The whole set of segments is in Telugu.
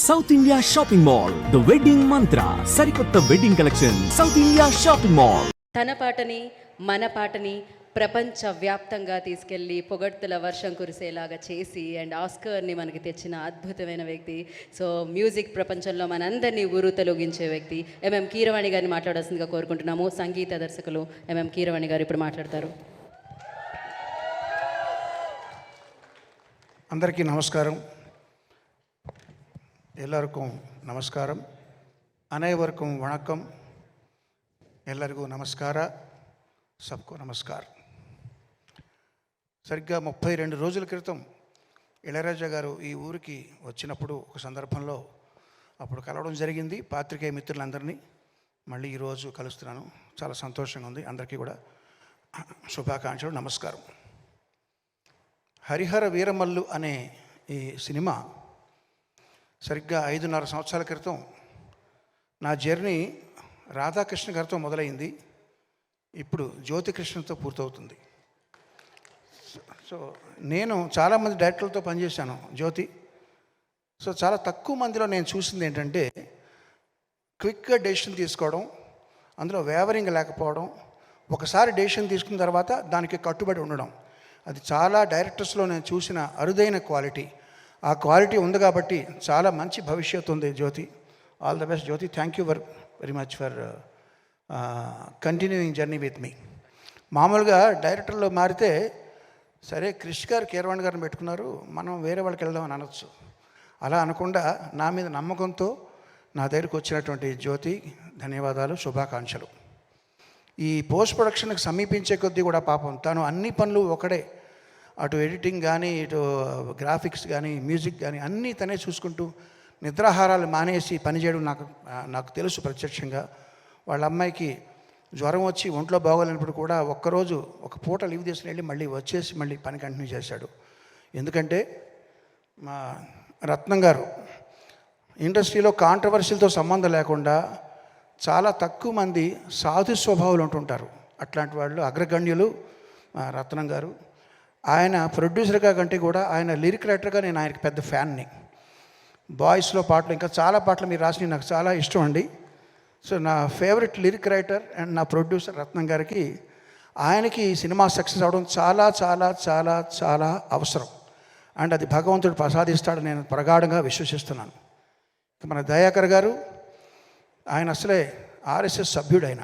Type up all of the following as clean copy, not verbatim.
South India shopping mall the wedding మంత్ర సరికొత్త wedding collection south India shopping mall. తన పాటని మన పాటని ప్రపంచ వ్యాప్తంగా తీసుకెళ్ళి పొగడ్తల వర్షం కురిసేలాగా చేసి అండ్ ఆస్కర్ని మనకి తెచ్చిన అద్భుతమైన వ్యక్తి. సో మ్యూజిక్ ప్రపంచంలో మనందరినీ ఊరు తొలగించే వ్యక్తి ఎంఎం కీరవాణి గారిని మాట్లాడాల్సిందిగా కోరుకుంటున్నాము. సంగీత దర్శకులు ఎంఎం కీరవాణి గారు ఇప్పుడు మాట్లాడతారు. అందరికీ నమస్కారం. ಎಲ್ಲರಿಗೂ ನಮಸ್ಕಾರಂ. ಅನೇವರ್ಗೂ ವಣಕಂ. ಎಲ್ಲರಿಗೂ ನಮಸ್ಕಾರ. సబ్కో నమస్కారం. సరిగ్గా 32 రోజుల క్రితం ఇళయరాజా గారు ఈ ఊరికి వచ్చినప్పుడు ఒక సందర్భంలో అప్పుడు కలవడం జరిగింది. పాత్రికేయ మిత్రులందరినీ మళ్ళీ ఈరోజు కలుస్తున్నాను. చాలా సంతోషంగా ఉంది. అందరికీ కూడా శుభాకాంక్షలు, నమస్కారం. హరిహర వీరమల్లు అనే ఈ సినిమా సరిగ్గా 5.5 సంవత్సరాల క్రితం నా జర్నీ రాధాకృష్ణ గారితో మొదలైంది. ఇప్పుడు జ్యోతికృష్ణతో పూర్తవుతుంది. సో నేను చాలామంది డైరెక్టర్లతో పనిచేశాను జ్యోతి. సో చాలా తక్కువ మందిలో నేను చూసింది ఏంటంటే క్విక్గా డెసిషన్ తీసుకోవడం, అందులో వేవరింగ్ లేకపోవడం, ఒకసారి డెసిషన్ తీసుకున్న తర్వాత దానికి కట్టుబడి ఉండడం. అది చాలా డైరెక్టర్స్లో నేను చూసిన అరుదైన క్వాలిటీ. ఆ క్వాలిటీ ఉంది కాబట్టి చాలా మంచి భవిష్యత్తు ఉంది Jyothi. All the best Jyothi. Thank you very much for continuing journey with me. మామూలుగా డైరెక్టర్లో మారితే సరే క్రిష్ గారు కీరవాణి గారిని పెట్టుకున్నారు, మనం వేరే వాళ్ళకి వెళ్దామని అనొచ్చు. అలా అనకుండా నా మీద నమ్మకంతో నా దగ్గరికి వచ్చినటువంటి జ్యోతి ధన్యవాదాలు, శుభాకాంక్షలు. ఈ పోస్ట్ ప్రొడక్షన్కి సమీపించే కొద్దీ కూడా పాపం తను అన్ని పనులు ఒకడే, అటు ఎడిటింగ్ కానీ, ఇటు గ్రాఫిక్స్ కానీ, మ్యూజిక్ కానీ అన్నీ తనే చూసుకుంటూ నిద్రాహారాలు మానేసి పనిచేయడం నాకు తెలుసు ప్రత్యక్షంగా. వాళ్ళ అమ్మాయికి జ్వరం వచ్చి ఒంట్లో బాగోలేనప్పుడు కూడా ఒక్కరోజు ఒక పూట లీవ్ తీసుకుని వెళ్ళి మళ్ళీ వచ్చేసి మళ్ళీ పని కంటిన్యూ చేశాడు. ఎందుకంటే మా రత్నం గారు ఇండస్ట్రీలో కాంట్రవర్సీలతో సంబంధం లేకుండా చాలా తక్కువ మంది సాధు స్వభావాలు ఉంటుంటారు. అట్లాంటి వాళ్ళు అగ్రగణ్యులు రత్నం గారు. ఆయన ప్రొడ్యూసర్గా కంటే కూడా ఆయన లిరిక్ రైటర్గా నేను ఆయనకి పెద్ద ఫ్యాన్ని. బాయ్స్లో పాటలు ఇంకా చాలా పాటలు మీరు రాసినవి నాకు చాలా ఇష్టం అండి. సో నా ఫేవరెట్ లిరిక్ రైటర్ అండ్ నా ప్రొడ్యూసర్ రత్నం గారికి, ఆయనకి ఈ సినిమా సక్సెస్ అవడం చాలా చాలా చాలా చాలా అవసరం. అండ్ అది భగవంతుడు ప్రసాదిస్తాడు నేను ప్రగాఢంగా విశ్వసిస్తున్నాను. మన దయాకర్ గారు, ఆయన అసలే ఆర్ఎస్ఎస్ సభ్యుడు. ఆయన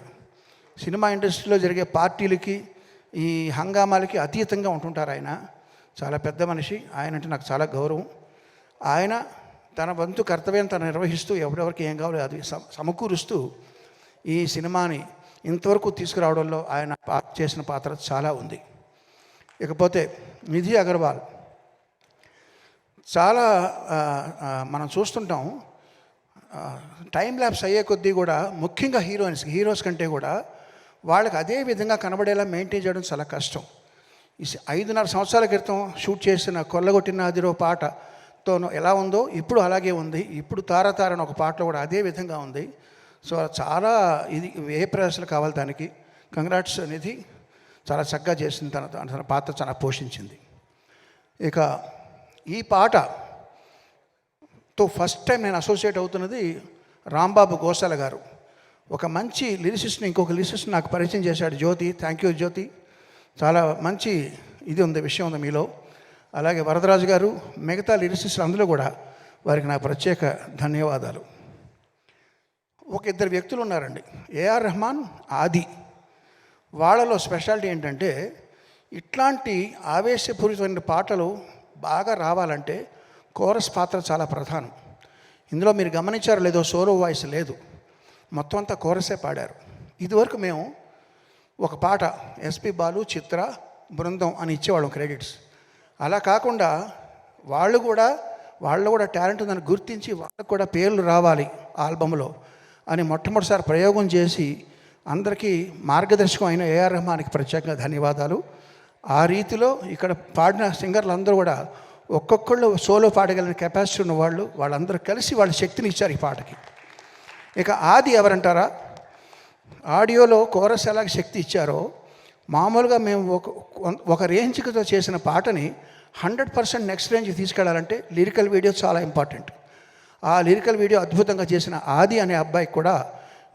సినిమా ఇండస్ట్రీలో జరిగే పార్టీలకి ఈ హంగామాలకి అతీతంగా ఉంటుంటారు. ఆయన చాలా పెద్ద మనిషి. ఆయన అంటే నాకు చాలా గౌరవం. ఆయన తన వంతు కర్తవ్యం తను నిర్వహిస్తూ ఎవరెవరికి ఏం కావాలో అది సమకూరుస్తూ ఈ సినిమాని ఇంతవరకు తీసుకురావడంలో ఆయన చేసిన పాత్ర చాలా ఉంది. ఇకపోతే నిధి అగర్వాల్, చాలా మనం చూస్తుంటాం టైం ల్యాప్స్ అయ్యే కొద్దీ కూడా ముఖ్యంగా హీరోస్ కంటే కూడా వాళ్ళకి అదే విధంగా కనబడేలా మెయింటైన్ చేయడం చాలా కష్టం. ఈ 5.5 సంవత్సరాల క్రితం షూట్ చేసిన కొల్లగొట్టిన అదిరో పాటతో ఎలా ఉందో ఇప్పుడు అలాగే ఉంది. ఇప్పుడు తారతారని ఒక పాటలో కూడా అదే విధంగా ఉంది. సో చాలా ఇది ఏ ప్రయాసాలు కావాలి దానికి. కంగ్రాట్స్ నిధి, చాలా చక్కగా చేసింది. తన పాత్ర చాలా పోషించింది. ఇక ఈ పాటతో ఫస్ట్ టైం నేను అసోసియేట్ అవుతున్నది రాంబాబు గోసాల గారు. ఒక మంచి లిరిసిస్ట్ని ఇంకొక లిరిసిస్ట్ నాకు పరిచయం చేశాడు జ్యోతి. థ్యాంక్ యూ జ్యోతి. చాలా మంచి ఇది ఉంది, విషయం ఉంది మీలో. అలాగే వరదరాజు గారు, మిగతా లిరిసిస్టులు అందరూ కూడా వారికి నా ప్రత్యేక ధన్యవాదాలు. ఒక ఇద్దరు వ్యక్తులు ఉన్నారండి, ఏఆర్ రెహమాన్, ఆది. వాళ్ళలో స్పెషాలిటీ ఏంటంటే ఇట్లాంటి ఆవేశపూరితమైన పాటలు బాగా రావాలంటే కోరస్ పాత్ర చాలా ప్రధానం. ఇందులో మీరు గమనించారో లేదో సోలో వాయిస్ లేదు, మొత్తం అంతా కోరసే పాడారు. ఇదివరకు మేము ఒక పాట ఎస్పి బాలు, చిత్ర, బృందం అని ఇచ్చేవాళ్ళం క్రెడిట్స్. అలా కాకుండా వాళ్ళు కూడా టాలెంట్ ఉందని గుర్తించి వాళ్ళకు కూడా పేర్లు రావాలి ఆల్బంలో అని మొట్టమొదటిసారి ప్రయోగం చేసి అందరికీ మార్గదర్శకం అయిన ఏఆర్ రెహమాన్కి ప్రత్యేకంగా ధన్యవాదాలు. ఆ రీతిలో ఇక్కడ పాడిన సింగర్లు అందరూ కూడా ఒక్కొక్కళ్ళు సోలో పాడగలిగిన కెపాసిటీ ఉన్న వాళ్ళందరూ కలిసి వాళ్ళ శక్తిని ఇచ్చారు ఈ పాటకి. ఇక ఆది ఎవరంటారా, ఆడియోలో కోరస్ ఎలాగ శక్తి ఇచ్చారో మామూలుగా మేము ఒక రేంజ్తో చేసిన పాటని 100% నెక్స్ట్ రేంజ్కి తీసుకెళ్లాలంటే లిరికల్ వీడియో చాలా ఇంపార్టెంట్. ఆ లిరికల్ వీడియో అద్భుతంగా చేసిన ఆది అనే అబ్బాయికి కూడా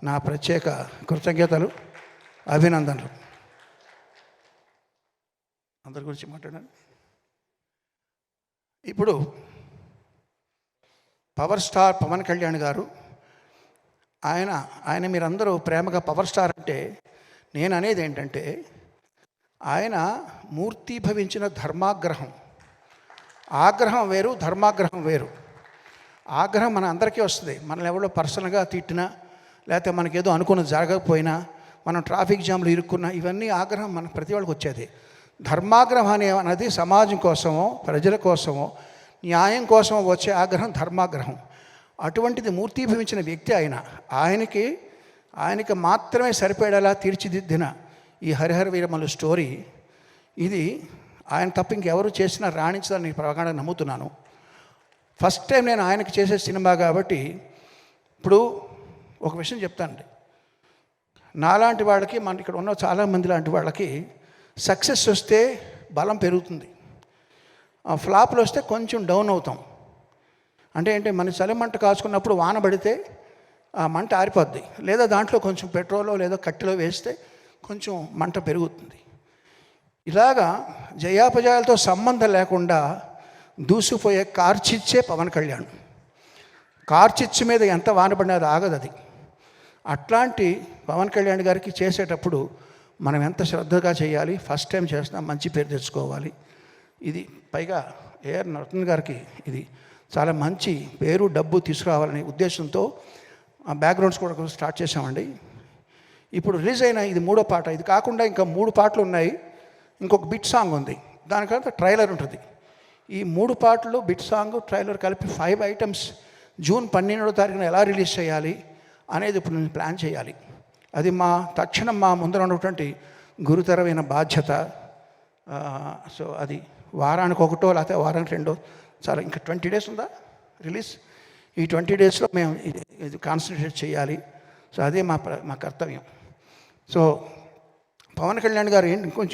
నా ప్రత్యేక కృతజ్ఞతలు, అభినందనలు. అందరి గురించి మాట్లాడాను. ఇప్పుడు పవర్ స్టార్ పవన్ కళ్యాణ్ గారు, ఆయన మీరందరూ ప్రేమగా పవర్ స్టార్ అంటే, నేను అనేది ఏంటంటే ఆయన మూర్తీభవించిన ధర్మాగ్రహం. ఆగ్రహం వేరు, ధర్మాగ్రహం వేరు. ఆగ్రహం మన అందరికీ వస్తుంది. మనల్ని ఎవరో పర్సనల్గా తిట్టినా, లేకపోతే మనకేదో అనుకున్నది జరగకపోయినా, మనం ట్రాఫిక్ జామ్లు ఇరుక్కున్నా, ఇవన్నీ ఆగ్రహం మన ప్రతి వాళ్ళకి వచ్చేది. ధర్మాగ్రహం అనేది సమాజం కోసమో, ప్రజల కోసమో, న్యాయం కోసమో వచ్చే ఆగ్రహం ధర్మాగ్రహం. అటువంటిది మూర్తీభవించిన వ్యక్తి ఆయనకి మాత్రమే సరిపడేలా తీర్చిదిద్దిన ఈ హరిహర వీరమల్లు స్టోరీ, ఇది ఆయన తప్ప ఇంకెవరు చేసినా రాణించాలని ప్రగాఢంగా నమ్ముతున్నాను. ఫస్ట్ టైం నేను ఆయనకి చేసే సినిమా కాబట్టి. ఇప్పుడు ఒక విషయం చెప్తానండి, నాలాంటి వాళ్ళకి, మన ఇక్కడ ఉన్న చాలామంది లాంటి వాళ్ళకి సక్సెస్ వస్తే బలం పెరుగుతుంది, ఫ్లాప్లు వస్తే కొంచెం డౌన్ అవుతాం. అంటే ఏంటి, మన చలిమంట కాచుకున్నప్పుడు వాన పడితే ఆ మంట ఆరిపోద్ది, లేదా దాంట్లో కొంచెం పెట్రోలో లేదా కట్టెలో వేస్తే కొంచెం మంట పెరుగుతుంది. ఇలాగా జయాపజయాలతో సంబంధం లేకుండా దూసిపోయే కార్చిచ్చే పవన్ కళ్యాణ్. కార్చిచ్చు మీద ఎంత వాన పడినా అది ఆగదు. అది అట్లాంటి పవన్ కళ్యాణ్ గారికి చేసేటప్పుడు మనం ఎంత శ్రద్ధగా చేయాలి. ఫస్ట్ టైం చేస్తాం, మంచి పేరు తెచ్చుకోవాలి. ఇది పైగా ఏఆర్ రత్న గారికి ఇది చాలా మంచి పేరు, డబ్బు తీసుకురావాలనే ఉద్దేశంతో బ్యాక్గ్రౌండ్స్ కూడా స్టార్ట్ చేసామండి. ఇప్పుడు రిలీజ్ అయిన ఇది 3వ పాట. ఇది కాకుండా ఇంకా 3 పాటలు ఉన్నాయి, ఇంకొక బిట్ సాంగ్ ఉంది, దానికంతా ట్రైలర్ ఉంటుంది. ఈ 3 పాటలు, బిట్ సాంగ్, ట్రైలర్ కలిపి 5 ఐటమ్స్ జూన్ 12వ తారీఖున ఎలా రిలీజ్ చేయాలి అనేది ఇప్పుడు నేను ప్లాన్ చేయాలి. అది తక్షణం మా ముందర ఉన్నటువంటి గురుతరమైన బాధ్యత. సో అది వారానికి 1 లేకపోతే వారానికి 2 చాలా, ఇంకా 20 డేస్ ఉందా రిలీజ్. ఈ 20 డేస్లో మేము ఇది కాన్సన్ట్రేట్ చేయాలి. సో అదే మా కర్తవ్యం. సో పవన్ కళ్యాణ్ గారు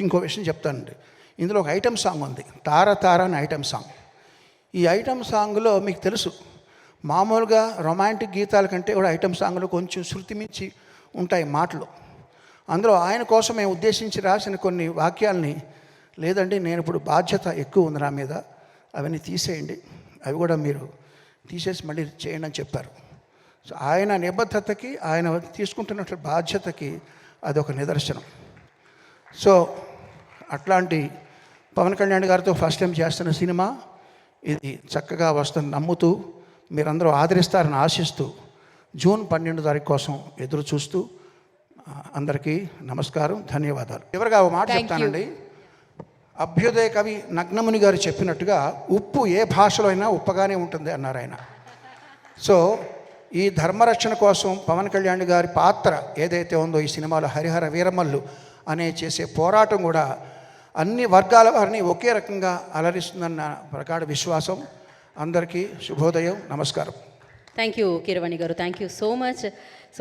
ఇంకో విషయం చెప్తానండి. ఇందులో ఒక ఐటమ్ సాంగ్ ఉంది, తార తార అని ఐటమ్ సాంగ్. ఈ ఐటమ్ సాంగ్లో మీకు తెలుసు, మామూలుగా రొమాంటిక్ గీతాల కంటే కూడా ఐటమ్ సాంగ్లో కొంచెం శృతి మించి ఉంటాయి మాటలు. అందులో ఆయన కోసం మేము ఉద్దేశించి రాసిన కొన్ని వాక్యాలని, లేదండి నేను ఇప్పుడు బాధ్యత ఎక్కువ ఉంది నా మీద, అవన్నీ తీసేయండి, అవి కూడా మీరు తీసేసి మళ్ళీ చేయండి అని చెప్పారు. సో ఆయన నిబద్ధతకి, ఆయన తీసుకుంటున్న బాధ్యతకి అదొక నిదర్శనం. సో అట్లాంటి పవన్ కళ్యాణ్ గారితో ఫస్ట్ టైం చేస్తున్న సినిమా ఇది చక్కగా వస్తుందని నమ్ముతూ, మీరందరూ ఆదరిస్తారని ఆశిస్తూ, జూన్ 12వ తారీఖు కోసం ఎదురు చూస్తూ అందరికీ నమస్కారం, ధన్యవాదాలు. చివరిగా ఒక మాట చెప్తానండి. అభ్యుదయ కవి నగ్నముని గారు చెప్పినట్టుగా ఉప్పు ఏ భాషలో అయినా ఉప్పగానే ఉంటుంది అన్నారు ఆయన. సో ఈ ధర్మరక్షణ కోసం పవన్ కళ్యాణ్ గారి పాత్ర ఏదైతే ఉందో ఈ సినిమాలో హరిహర వీరమల్లు అనే చేసే పోరాటం కూడా అన్ని వర్గాల వారిని ఒకే రకంగా అలరిస్తుందన్న ప్రగాఢ విశ్వాసం. అందరికీ శుభోదయం, నమస్కారం. థ్యాంక్ యూ కీరవాణి గారు, థ్యాంక్ యూ సో మచ్.